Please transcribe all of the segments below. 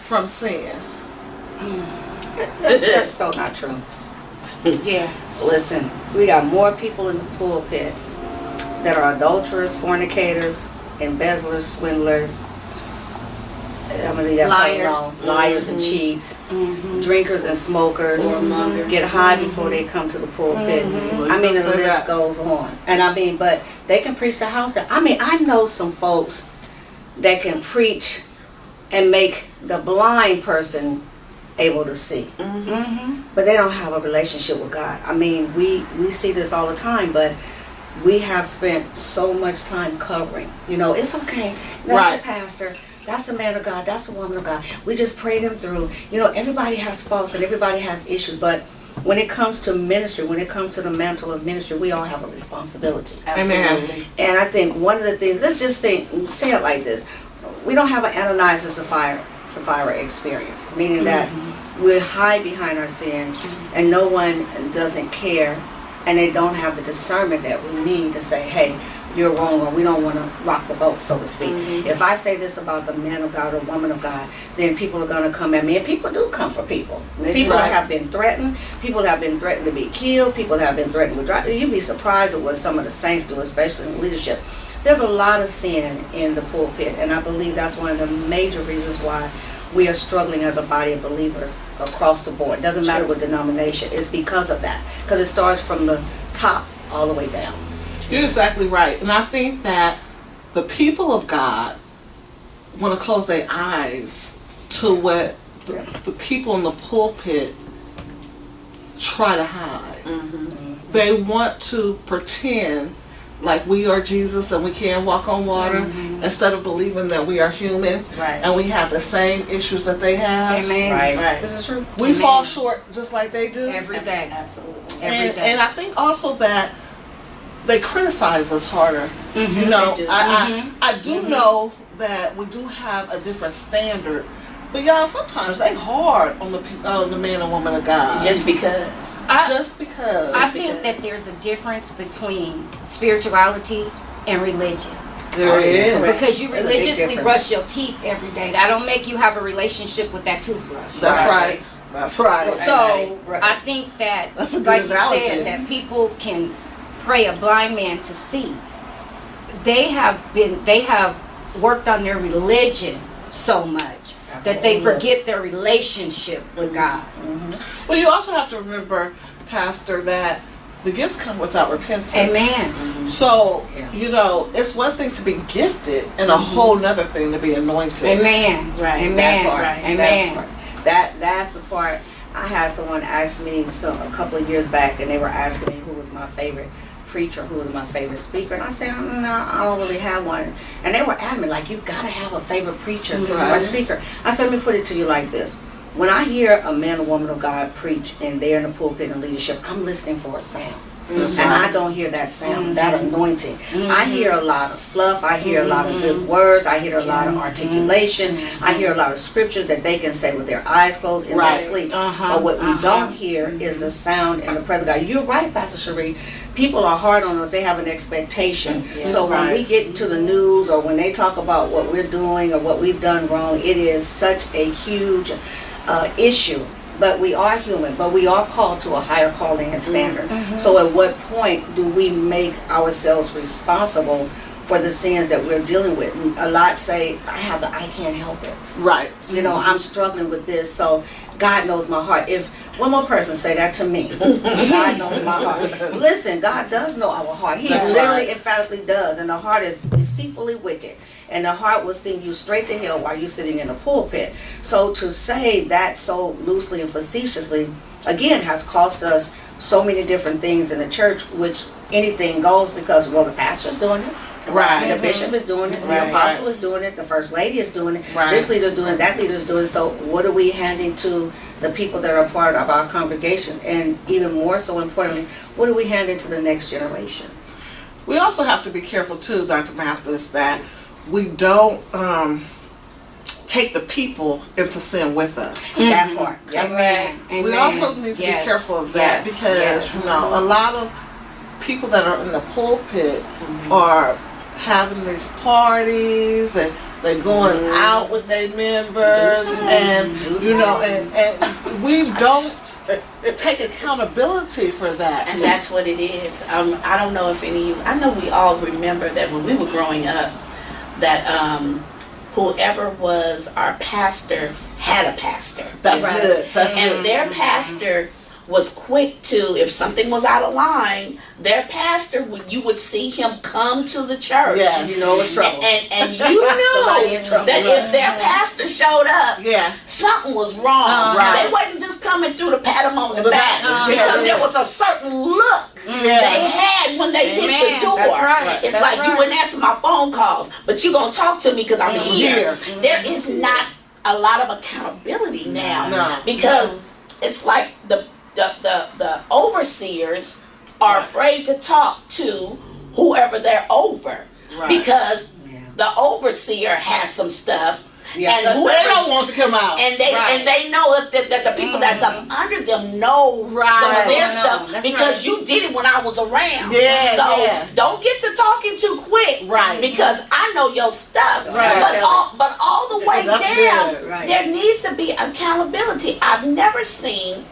from sin. That's so not true. Yeah. Listen, we got more people in the pulpit that are adulterers, fornicators, embezzlers, swindlers. I'm gonna leave that part Liars. alone. Liars and cheats, drinkers and smokers, get high before they come to the pulpit. I mean, the list goes on. And I mean, but they can preach the house down. I mean, I know some folks that can preach and make the blind person able to see. But they don't have a relationship with God. I mean, we see this all the time, but we have spent so much time covering. You know, it's okay. That's the pastor. That's the man of God. That's the woman of God. We just pray them through. You know, everybody has faults and everybody has issues, but when it comes to ministry, when it comes to the mantle of ministry, we all have a responsibility. Amen. And I think one of the things, let's just say it like this. We don't have an Ananias and Sapphira experience, meaning that we hide behind our sins and no one doesn't care and they don't have the discernment that we need to say, hey, you're wrong, or we don't want to rock the boat, so to speak. If I say this about the man of God or woman of God, then people are going to come at me, and people do come for people. People have been threatened. People have been threatened to be killed. People have been threatened with drugs. You'd be surprised at what some of the saints do, especially in leadership. There's a lot of sin in the pulpit, and I believe that's one of the major reasons why we are struggling as a body of believers across the board. It doesn't matter what denomination. It's because of that, because it starts from the top all the way down. You're exactly right. And I think that the people of God want to close their eyes to what the people in the pulpit try to hide. They want to pretend like we are Jesus and we can't walk on water instead of believing that we are human and we have the same issues that they have. Amen. Right. This is true. We fall short just like they do. Every day. Absolutely. Every day. And I think also that they criticize us harder. You know, I do know that we do have a different standard, but y'all, sometimes they hard on the man and woman of God. Just because. I think that there's a difference between spirituality and religion. There is. Because you There's a big religiously difference. brush your teeth every day. That don't make you have a relationship with that toothbrush. That's right. That's right. So Right. I think that, That's a good like you analogy. said, that people can pray a blind man to see. They have worked on their religion so much that they forget their relationship with God. Well, you also have to remember, Pastor, that the gifts come without repentance. Amen. So, you know, it's one thing to be gifted and a whole nother thing to be anointed. Amen. Right. Amen. That part. Amen. That's the part. I had someone ask me a couple of years back, and they were asking me who was my favorite preacher, who was my favorite speaker, and I said, no, I don't really have one. And they were adamant, like, you've got to have a favorite preacher or speaker. I said, let me put it to you like this. When I hear a man or woman of God preach and they're in the pulpit and leadership, I'm listening for a sound. And I don't hear that sound, that anointing. I hear a lot of fluff. I hear a lot of good words. I hear a lot of articulation. I hear a lot of scriptures that they can say with their eyes closed in their sleep. But what we don't hear is the sound and the presence of God. You're right, Pastor Cherie. People are hard on us. They have an expectation. So when we get into the news or when they talk about what we're doing or what we've done wrong, it is such a huge issue. But we are human, but we are called to a higher calling and standard. So at what point do we make ourselves responsible for the sins that we're dealing with? And a lot say, I can't help it. Right. You know, I'm struggling with this, so God knows my heart. If one more person say that to me, God knows my heart. Listen, God does know our heart. He literally emphatically does. And the heart is deceitfully wicked. And the heart will send you straight to hell while you're sitting in a pulpit. So to say that so loosely and facetiously, again, has cost us so many different things in the church, which anything goes because, well, the pastor's doing it. Right. The bishop is doing it. The apostle is doing it. The first lady is doing it. This leader's doing it. That leader's doing it. So what are we handing to the people that are part of our congregation? And even more so importantly, what are we handing to the next generation? We also have to be careful too, Dr. Mathis, that we don't take the people into sin with us. That part. Amen. We also need to be careful of that because, you know, a lot of people that are in the pulpit are having these parties and They going out with their members, and you know, and we don't take accountability for that. And that's what it is. I don't know if any of you, I know we all remember that when we were growing up, that whoever was our pastor had a pastor. That's good. That's And good. their pastor was quick to, if something was out of line, their pastor, when you would see him come to the church, Yes. You know it's trouble. and you knew Somebody in trouble. that if their pastor showed up, Yeah. something was wrong. Right. They wasn't just coming through to pat him on the The back, back. because Yeah. there was a certain look Yeah. they had when they hit Amen. the door. That's right. It's That's like you right. wouldn't answer my phone calls, but you gonna talk to me because I'm here. There is not a lot of accountability now, No. because it's like the overseers are afraid to talk to whoever they're over, Right. because Yeah. the overseer has some stuff, Yeah. and They whoever don't want to come out. and they know that the people that's up under them know some Right. of their No, stuff, that's because right. you did it when I was around. Yeah, So yeah. don't get to talking too quick. Right. Because I know your stuff. Right. But all the way That's down, good. Right. there needs to be accountability. I've never seen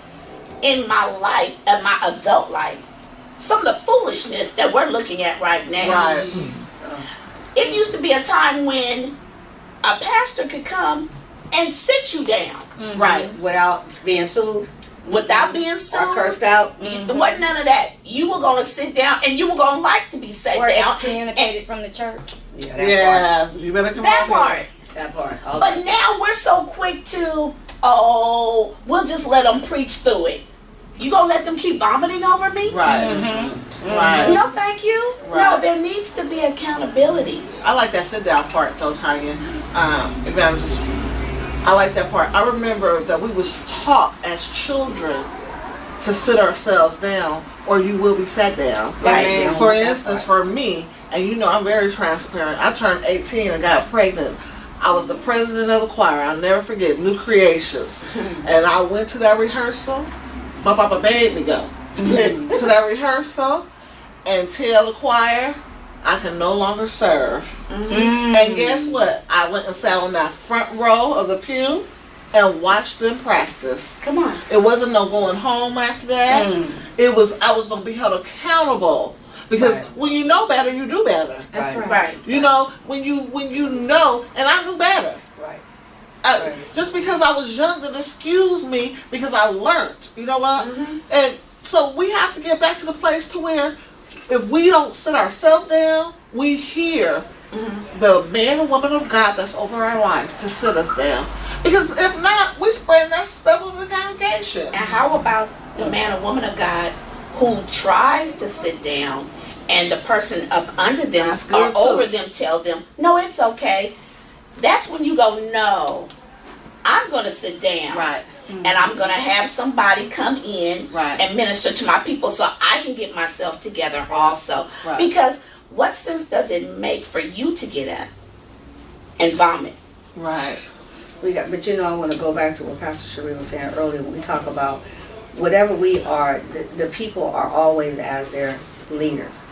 in my life, in my adult life, some of the foolishness that we're looking at right now. Right. It used to be a time when a pastor could come and sit you down Right. Without being sued without being sued. or cursed out. It wasn't none of that. You were gonna sit down, and you were gonna like to be sat Or down. excommunicated from the church. Yeah, that Yeah. You better come That out here. part. That part. Okay. But now we're so quick to, we'll just let them preach through it. You gonna let them keep vomiting over me? Right. Right. No, thank you. No, Right. there needs to be accountability. I like that sit down part though, Tanya. Evangelist. I like that part. I remember that we was taught as children to sit ourselves down, or you will be sat down. Right. Amen. For instance, for me, and you know I'm very transparent, I turned 18 and got pregnant. I was the president of the choir. I'll never forget, New Creations. And I went to that rehearsal. My papa made me go to that rehearsal and tell the choir I can no longer serve. And guess what? I went and sat on that front row of the pew and watched them practice. Come on. It wasn't no going home after that. It was, I was going to be held accountable, because Right. when you know better, you do better. That's Right. right. Right. You know, when you know, and I knew better. Right. I, just because I was young didn't excuse me, because I learned. You know what? And so we have to get back to the place to where, if we don't sit ourselves down, we hear the man or woman of God that's over our life to sit us down. Because if not, we spread that stuff over the congregation. And how about the man or woman of God who tries to sit down, and the person up under them That's or good, too. over them tell them, no, it's okay. That's when you go, no, I'm going to sit down. Right. And I'm going to have somebody come in Right. and minister to my people so I can get myself together also. Right. Because what sense does it make for you to get up and vomit? Right. But you know, I want to go back to what Pastor Cherie was saying earlier when we talk about whatever we are, the people are always as their leaders.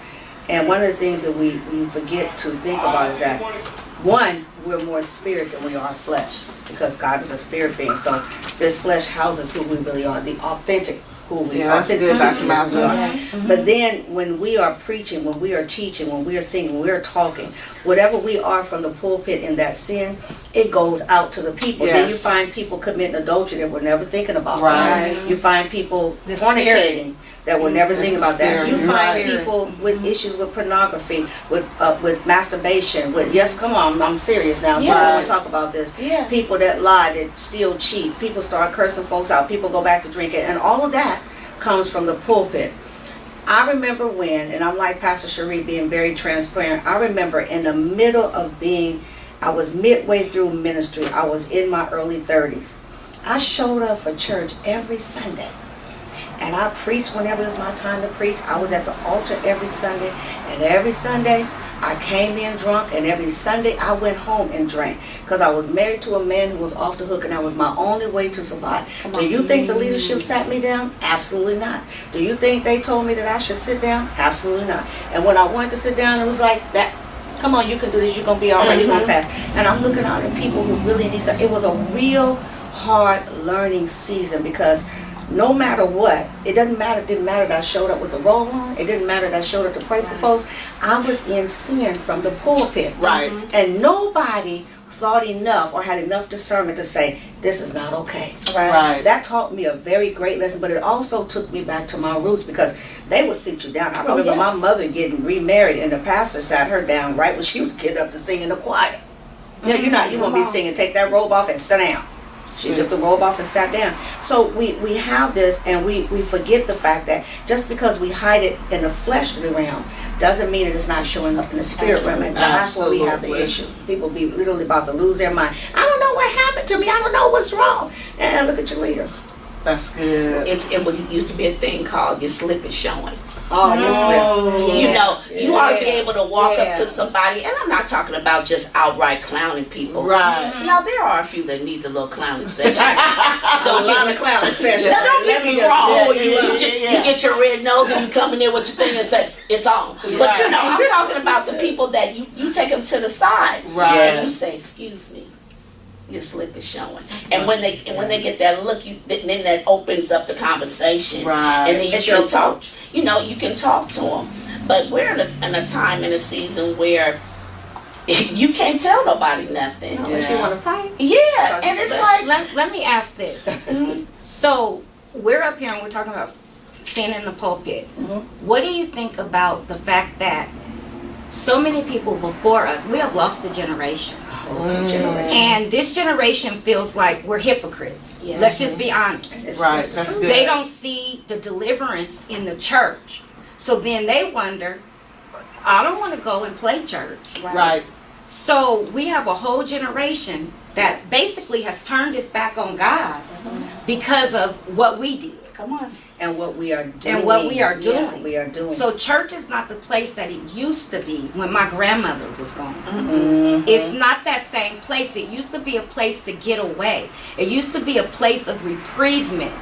And one of the things that we forget to think about is that, one, we're more spirit than we are flesh, because God is a spirit being. So this flesh houses who we really are, the authentic who we Yeah, are. that's good, Dr. Malcolm. But then when we are preaching, when we are teaching, when we are singing, when we are talking, whatever we are from the pulpit in that sin, it goes out to the people. Then you Yes. find people committing adultery that we're never thinking about. Right. You find people The fornicating that we're never It's thinking the about that. spirit. You You're find right. people with issues with pornography, with masturbation, with, yes, come on, I'm serious now, so I Yeah. want to talk about this. Yeah. People that lie, that steal, cheat, people start cursing folks out, people go back to drinking, and all of that comes from the pulpit. I remember when, and I'm like Pastor Cherie being very transparent, I remember in the middle of I was midway through ministry, I was in my early 30s. I showed up for church every Sunday. And I preached whenever it was my time to preach. I was at the altar every Sunday. And every Sunday, I came in drunk. And every Sunday, I went home and drank. Because I was married to a man who was off the hook. And that was my only way to survive. Do you think the leadership sat me down? Absolutely not. Do you think they told me that I should sit down? Absolutely not. And when I wanted to sit down, it was like that. Come on, you can do this. You're gonna be all right. You're gonna pass. And I'm looking out at people who really need some. It was a real hard learning season because no matter what, it didn't matter that I showed up with the robe on. It didn't matter that I showed up to pray for folks. I was in sin from the pulpit. Right. And nobody thought enough or had enough discernment to say, this is not okay. Right. That taught me a very great lesson, but it also took me back to my roots because they would sit you down. I remember my mother getting remarried and the pastor sat her down right when she was getting up to sing in the choir. You know, you're going to be singing, take that robe off and sit down. She took the robe off and sat down. So we have this, and we forget the fact that just because we hide it in the fleshly realm doesn't mean it is not showing up in the spirit realm. And that's where we have the issue. People be literally about to lose their mind. I don't know what happened to me. I don't know what's wrong. And look at your leader. That's good. It used to be a thing called your slip is showing. Oh, your slip. You know, you ought to be able to walk up to somebody, and I'm not talking about just outright clowning people. Right. Now, there are a few that needs a little clowning session. Don't get me clowning session. Now, don't get me wrong. Yeah. You get your red nose and you come in there with your thing and say, it's on. But, you know, I'm talking about the people that you take them to the side. Right. And you say, excuse me. Your slip is showing, and when they get that look, then that opens up the conversation, Right. and then you can talk. You know, you can talk to them. But we're in a time in a season where you can't tell nobody nothing Unless you want to fight. Yeah, and it's like let me ask this. So we're up here and we're talking about sin in the pulpit. What do you think about the fact that so many people before us, we have lost a generation? And this generation feels like we're hypocrites. Yeah. Let's just be honest. Right. That's good. They don't see the deliverance in the church. So then they wonder, I don't want to go and play church. Right. So we have a whole generation that basically has turned its back on God because of what we did. Come on. And what we are doing. And what we are doing. Yeah, we are doing. So church is not the place that it used to be when my grandmother was gone. It's not that same place. It used to be a place to get away. It used to be a place of reprievement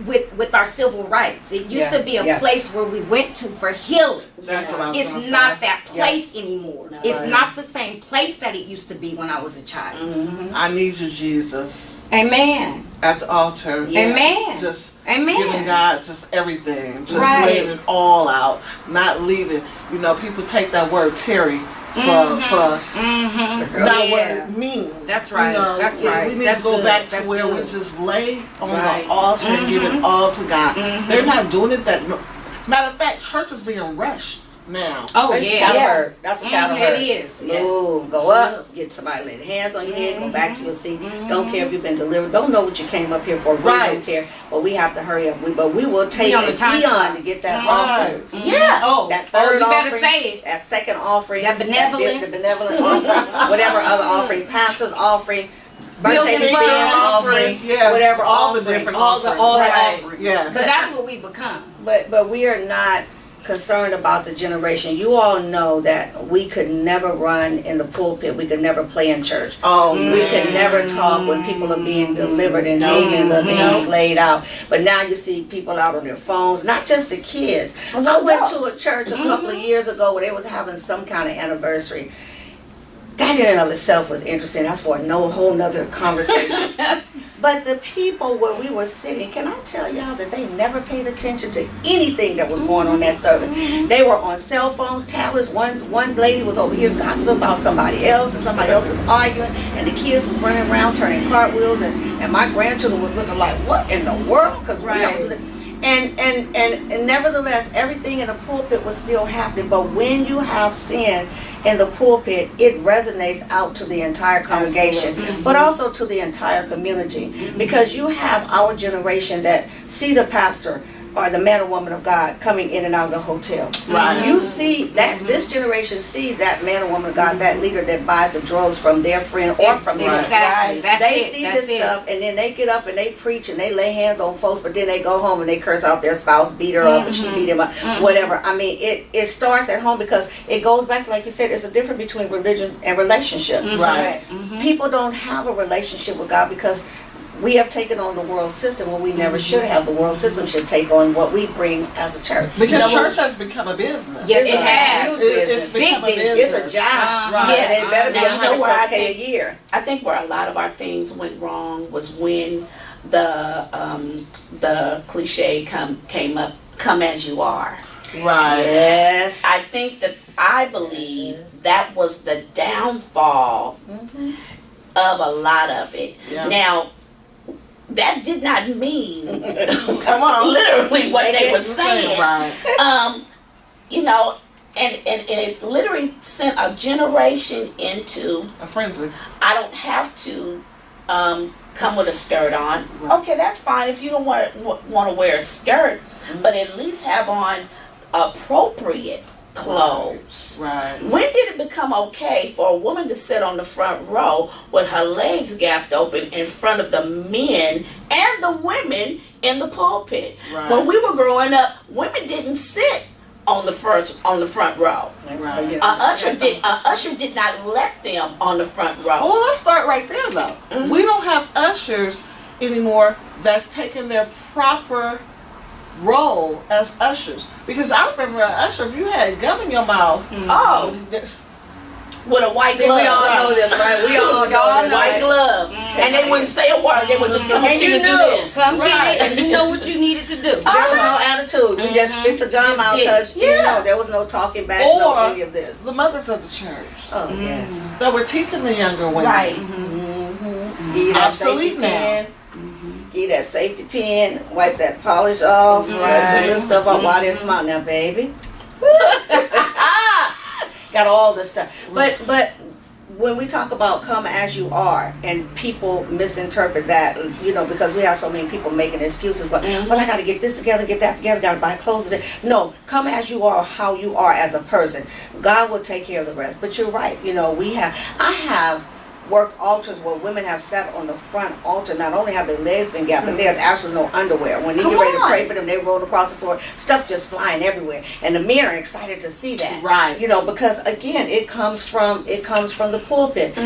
with our civil rights. It used to be a place where we went to for healing. That's what I was It's gonna not say. that place anymore. No. It's not the same place that it used to be when I was a child. I need you, Jesus, Amen. at the altar. Amen. Just Amen. giving God just everything. Just Right. laying it all out. Not leaving. You know, people take that word Terry for not what it means. That's right. You know, That's right. We need That's to go good. back to That's where we good. just lay on Right. the altar and give it all to God. They're not doing it that. Matter of fact, church is being rushed now. Oh That's yeah. kind of hurt. That's a kind of hurt. It is. Move, go up, get somebody lay their hands on your head, go back to your seat. Don't care if you've been delivered. Don't know what you came up here for. We Right. don't care. But we have to hurry up. But we will take We on the an time eon clock. to get that Right. offering. yeah. Oh, That third you better offering, say it. that second offering, That benevolence. the benevolent offering, whatever other offering, pastor's offering, birthday Building experience funds. offering, Yeah, whatever all the offering. different All the offerings. offerings. Yes. Because that's what we become. But we are not concerned about the generation. You all know that we could never run in the pulpit. We could never play in church. Oh, We could never talk when people are being delivered and demons are being slayed out. But now you see people out on their phones, not just the kids. I went to a church a couple of years ago where they was having some kind of anniversary. That in and of itself was interesting. That's for no whole nother conversation. But the people where we were sitting, can I tell y'all that they never paid attention to anything that was going on that service? They were on cell phones, tablets. One lady was over here gossiping about somebody else, and somebody else was arguing, and the kids was running around turning cartwheels, and my grandchildren was looking like, what in the world? Because we don't do that. And nevertheless, everything in the pulpit was still happening. But when you have sin in the pulpit, it resonates out to the entire congregation, but also to the entire community. Because you have our generation that see the pastor or the man or woman of God coming in and out of the hotel. Right. You see that this generation sees that man or woman of God, that leader that buys the drugs from their friend or from them. Exactly. That's They it. see That's this it. stuff, and then they get up and they preach and they lay hands on folks, but then they go home and they curse out their spouse, beat her up, and she beat him up, whatever. I mean, it starts at home because it goes back, like you said, it's a difference between religion and relationship. Right. People don't have a relationship with God because we have taken on the world system when we never should have. The world system should take on what we bring as a church. Because church has become a business. Yes, It's it a has. huge It's business. become a Big business. business. It's a job. Right. Yeah, they better be Now, you know where I $100,000 a think- year. I think where a lot of our things went wrong was when the cliche came up, come as you are. Right. Yes. I believe that was the downfall of a lot of it. Yeah. Now, that did not mean Come on. literally what they were saying. Right. You know, and it literally sent a generation into, A frenzy. I don't have to come with a skirt on. Right. Okay, that's fine if you don't want to wear a skirt, but at least have on appropriate clothes. Right. When did it become okay for a woman to sit on the front row with her legs gapped open in front of the men and the women in the pulpit? Right. When we were growing up, women didn't sit on the front row. Right. A usher did not let them on the front row. Well, let's start right there, though. We don't have ushers anymore that's taking their proper role as ushers. Because I remember an usher, if you had gum in your mouth, Oh, with a white See, glove. we all know this, right? We all know Y'all this, know White right? glove. And they wouldn't say a word. They would just come And at you you to do knew. this. Come Right. get it, and you know what you needed to do. There was no attitude. You just spit the gum Just out did. because you know there was no talking back, no or any of this. the mothers of the church Oh yes. that were teaching the younger women. Right. Give you that Obsolete safety now. pin. Give you that safety pin. Wipe that polish off. Wipe Right. the lip stuff off while they smile. Now, baby. Got all this stuff. But when we talk about come as you are, and people misinterpret that, you know, because we have so many people making excuses. But well, I got to get this together, get that together, got to buy clothes today. No, come as you are, how you are as a person. God will take care of the rest. But you're right. You know, I have worked altars where women have sat on the front altar. Not only have their legs been gapped, but there's absolutely no underwear. When they Come get ready to on. pray for them, they roll across the floor, stuff just flying everywhere, and the men are excited to see that. Right. You know, because again, it comes from the pulpit.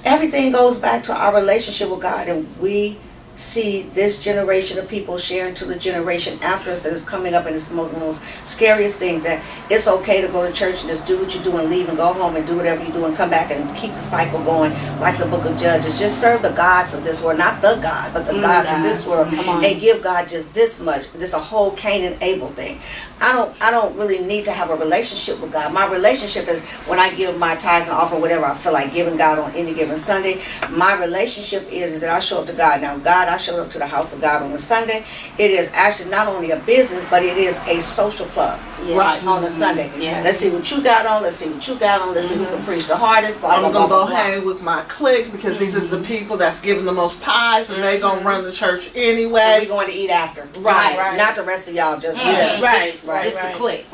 Everything goes back to our relationship with God, and we see this generation of people sharing to the generation after us that is coming up, and it's the most scariest things, that it's okay to go to church and just do what you do and leave and go home and do whatever you do and come back and keep the cycle going like the book of Judges. Just serve the gods of this world, not the God, but the gods of this world, and give God just this much. This a whole Cain and Abel thing. I don't really need to have a relationship with God. My relationship is when I give my tithes and offer whatever I feel like giving God on any given Sunday. My relationship is that I show up to God. Now, God, I showed up to the house of God on a Sunday. It is actually not only a business, but it is a social club. Right. On a Sunday. Yeah. Let's see what you got on. Let's see what you got on. Let's see who can preach the hardest. Blah, I'm blah, gonna blah, go blah, blah. hang with my clique because these is the people that's giving the most tithes, and they gonna run the church And we anyway. going to eat after. Right. Not the rest of y'all. Just Yes. Right. Just the click.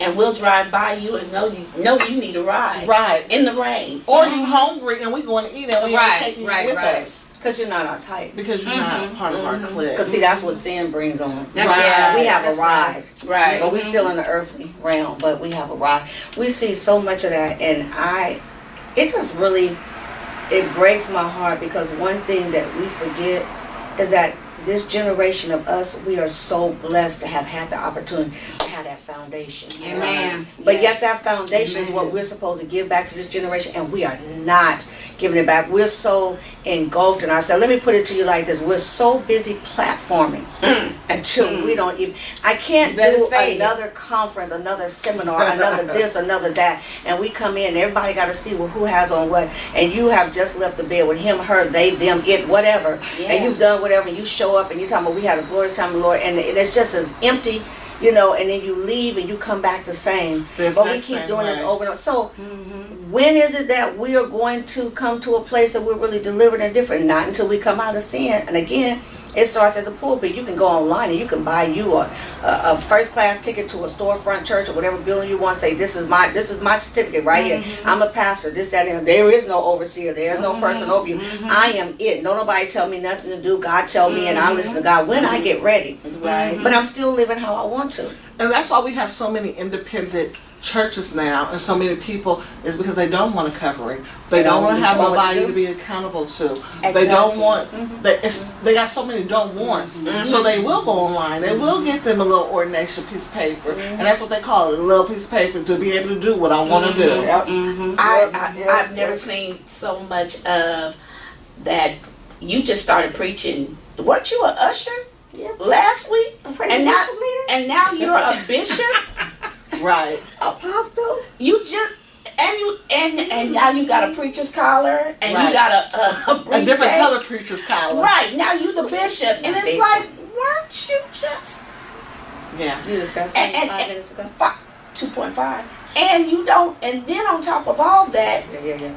And we'll drive by you and know you need a ride. Right. In the rain. Or you hungry and we going to eat and we Right, ain't taking right, you with right. us because you're not our type. because you're not part of our clique. Because see, that's what sin brings on. That's right. We have That's arrived. Right. But we're still in the earthly realm, but we have arrived. We see so much of that, and it just really, it breaks my heart, because one thing that we forget is that this generation of us, we are so blessed to have had the opportunity to have that foundation. Amen. But yet that foundation is what we're supposed to give back to this generation, and we are not giving it back. We're so engulfed in ourselves. Let me put it to you like this. We're so busy platforming until we don't even, I can't You better do say it. another conference, another seminar, another this, another that, and we come in and everybody got to see who has on what, and you have just left the bed with him, her, they, them, it, whatever, and you've done whatever, and you show up and you're talking about we had a glorious time with the Lord, and it's just as empty, you know, and then you leave and you come back the same. The But we exact keep same doing this way. over and over. So when is it that we are going to come to a place that we're really delivered and different? Not until we come out of sin. And again, it starts at the pulpit. You can go online and you can buy you a first class ticket to a storefront church or whatever building you want. Say this is my certificate right here. I'm a pastor. This, that, and there is no overseer. There is no person over you. I am it. No nobody tell me nothing to do. God tell me, and I listen to God when I get ready. Right. But I'm still living how I want to. And that's why we have so many independent churches now and so many people is because they don't want a covering. They don't want to have nobody to be accountable to. They don't want, they got so many don't wants. So they will go online. They will get them a little ordination piece of paper. And that's what they call it, a little piece of paper to be able to do what I want to do. I've never seen so much of that. You just started preaching. Weren't you an usher last week? And now you're a bishop? Right. Apostle. You just and now you got a preacher's collar and you got a different color preacher's collar. Right, now you the bishop, and it's like, weren't you just? Yeah. You just got 5 minutes ago. 2.5, and you don't, and then on top of all that,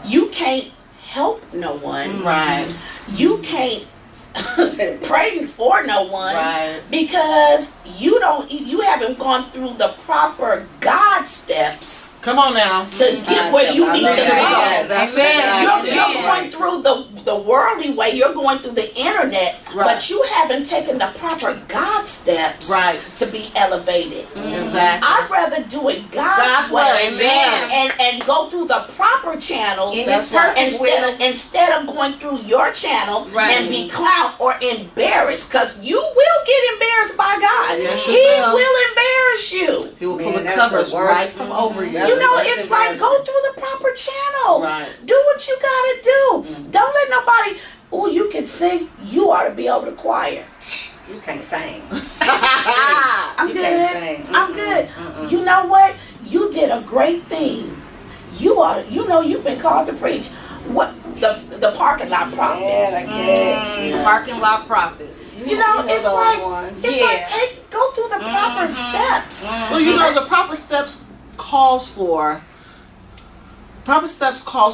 you can't help no one. Right. You can't pray for no one. Right. Because you haven't gone through the proper God steps. Come on now. To get where you need to go. That's it. You're going through the worldly way. You're going through the internet, but you haven't taken the proper God steps to be elevated. Exactly. I'd rather do it God's way and go through the proper channels instead of going through your channel and be clowned or embarrassed, because you will get embarrassed by God. Yes, He will embarrass you. He will pull the covers right from over you. You know, it's like, go through the proper channels. Right. Do what you gotta do. Don't let nobody, you can sing, you ought to be over the choir. You can't sing. I'm good. I'm good. You know what? You did a great thing. You've been called to preach. What the parking lot prophets. Parking lot prophets. It's like go through the proper steps. Well, the proper steps calls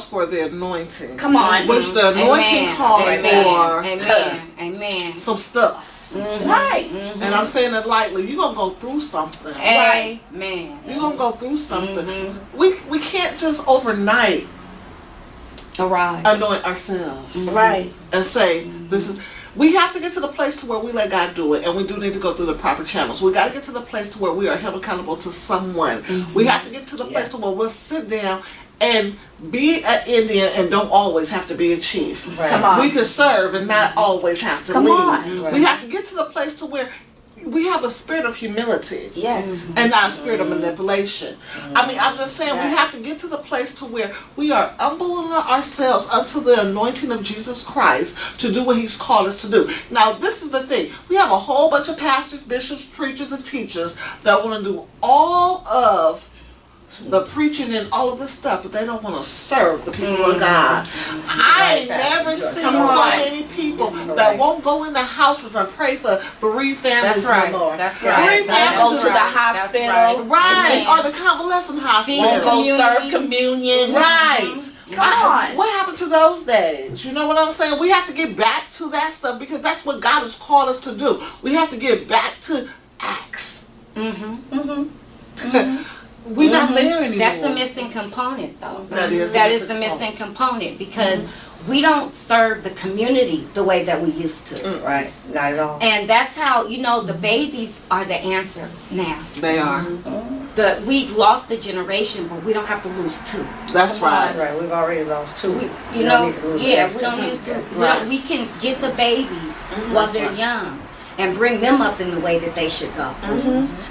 for the anointing. Come on. Which the anointing calls for Amen. some stuff. Right. And I'm saying it lightly. You're going to go through something. Amen. You're going to go through something. We can't just overnight anoint ourselves. Right. And say, this is... We have to get to the place to where we let God do it, and we do need to go through the proper channels. We got to get to the place to where we are held accountable to someone. We have to get to the place to where we'll sit down and be an Indian and don't always have to be a chief. Right. Come on. We can serve and not always have to lead. Right. We have to get to the place to where we have a spirit of humility. Yes. And not a spirit of manipulation. I mean, I'm just saying, we have to get to the place to where we are humbling ourselves unto the anointing of Jesus Christ to do what He's called us to do. Now, this is the thing. We have a whole bunch of pastors, bishops, preachers, and teachers that want to do all of the preaching and all of this stuff, but they don't want to serve the people of God. I ain't never seen so many people that won't go in the houses and pray for bereaved families no more. That's right. Bereaved families Go to the hospital. Right. Or the convalescent hospital. Go serve communion. Right. Come on. What happened to those days? You know what I'm saying? We have to get back to that stuff because that's what God has called us to do. We have to get back to Acts. We're not there anymore. That's the missing component, though. That is the missing component because we don't serve the community the way that we used to. Right, not at all. And that's how, the babies are the answer now. They are. We've lost a generation, but we don't have to lose two. That's right. Right, we've already lost two. We don't need to lose we don't use two. Right. We can get the babies while they're young and bring them up in the way that they should go.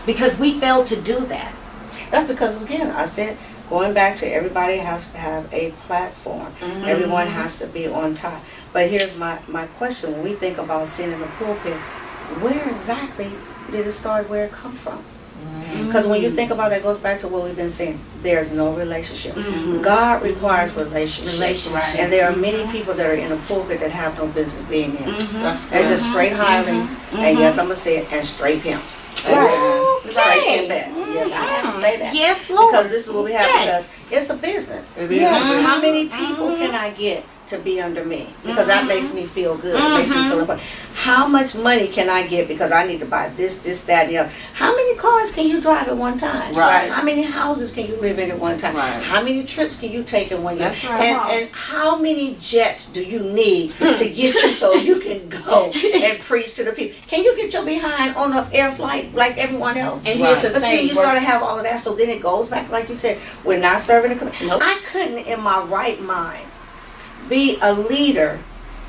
Because we failed to do that. That's because, again, I said, going back to everybody has to have a platform. Everyone has to be on top. But here's my question. When we think about sin in the pulpit, where exactly did it start, where it come from? Because when you think about that, it goes back to what we've been saying. There's no relationship. God requires relationship. And there are many people that are in the pulpit that have no business being in. They're just straight hirelings, and yes, I'm going to say it, and straight pimps. Straight pimpets. Yes, I have to say that. Yes, Lord. Because this is what we have, because it's a business. It is. How many people can I get to be under me? Because that makes me feel good. It makes me feel important. How much money can I get because I need to buy this, that, and the other? How many cars can you drive at one time? Right. How many houses can you live in at one time? Right. How many trips can you take in one year? That's right. And how many jets do you need to get you so you can go and preach to the people? Can you get your behind on an air flight like everyone else? And here's the But see, thing, you start to have all of that, so then it goes back, like you said, we're not serving the community. Nope. I couldn't, in my right mind, be a leader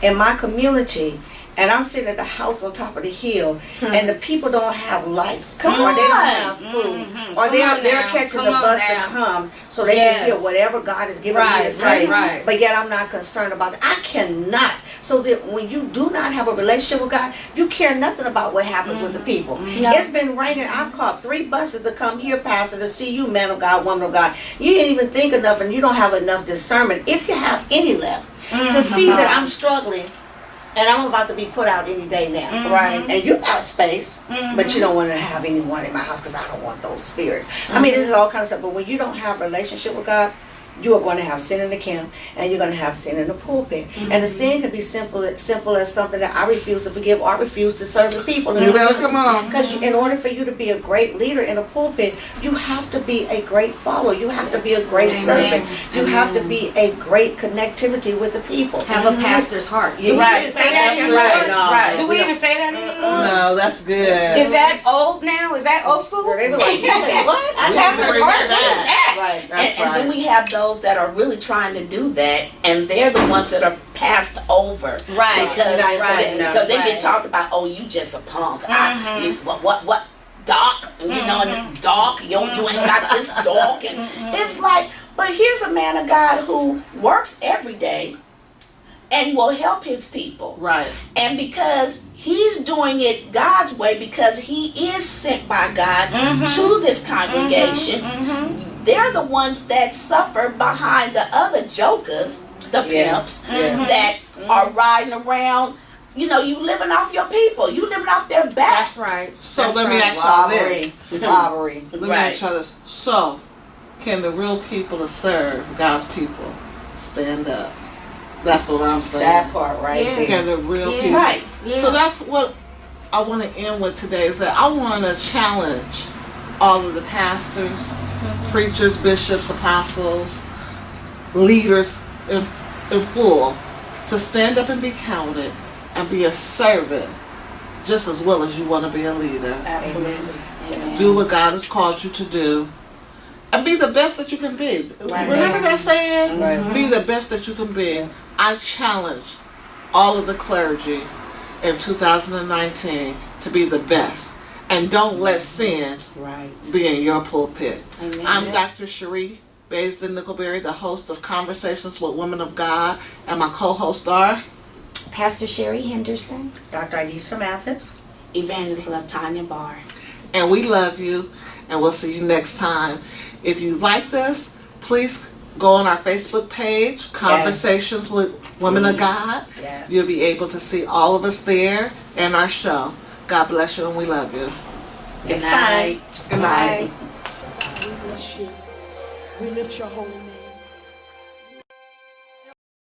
in my community, and I'm sitting at the house on top of the hill, and the people don't have lights, or they don't have food, or they're catching the bus to come so they can hear whatever God is giving me to say. Right. But yet I'm not concerned about that. I cannot. So that when you do not have a relationship with God, you care nothing about what happens with the people. It's been raining. I've caught 3 buses to come here, Pastor, to see you, man of God, woman of God. You didn't even think enough, and you don't have enough discernment, if you have any left, to see that I'm struggling. And I'm about to be put out any day now. Right. And you got space, but you don't want to have anyone in my house because I don't want those spirits. I mean, this is all kind of stuff. But when you don't have a relationship with God, you are going to have sin in the camp, and you're going to have sin in the pulpit. And the sin can be simple as something that I refuse to forgive or refuse to serve the people. You better come on. Because in order for you to be a great leader in a pulpit, you have to be a great follower. You have to be a great servant. You have to be a great connectivity with the people. Have a pastor's heart. Do we Right. even say that anymore? Right. Do we even say that anymore? No, that's good. Is that old now? Is that old school? They be like, you say what? We have to bring What is that that? Right. That's And then right. we have those that are really trying to do that, and they're the ones that are passed over. Right. Because Right. because they Right. get talked about. Oh, you just a punk. What? Doc? You know, and doc. You ain't got this doc. And it's like, but here's a man of God who works every day and will help his people. Right. And because he's doing it God's way, because he is sent by God to this congregation, they're the ones that suffer behind the other jokers, the pimps, that are riding around. You know, you living off your people. You living off their backs. That's right. So That's let me right. ask y'all this. Robbery. Let me ask y'all this. So, can the real people that serve God's people stand up? That's what I'm saying. That part right Yeah. there. Can the real Yeah. people? Right. Yeah. So that's what I want to end with today, is that I want to challenge all of the pastors, preachers, bishops, apostles, leaders in full to stand up and be counted and be a servant just as well as you want to be a leader. Absolutely. Amen. Do what God has called you to do and be the best that you can be. Right. Remember that saying? Right. Be the best that you can be. I challenge all of the clergy in 2019 to be the best. And don't let sin Right. be in your pulpit. Amen. I'm Dr. Cherie Baisden-Nickelberry, the host of Conversations with Women of God, and my co-hosts are Pastor Sherry Henderson. Dr. Idisa Mathis. Evangelist Tanya Barr. and we love you, and we'll see you next time. If you liked us, please go on our Facebook page, Conversations with Women of God. Yes. You'll be able to see all of us there and our show. God bless you, and we love you. Good night. Good night. Bye. We bless you. We lift your holy name.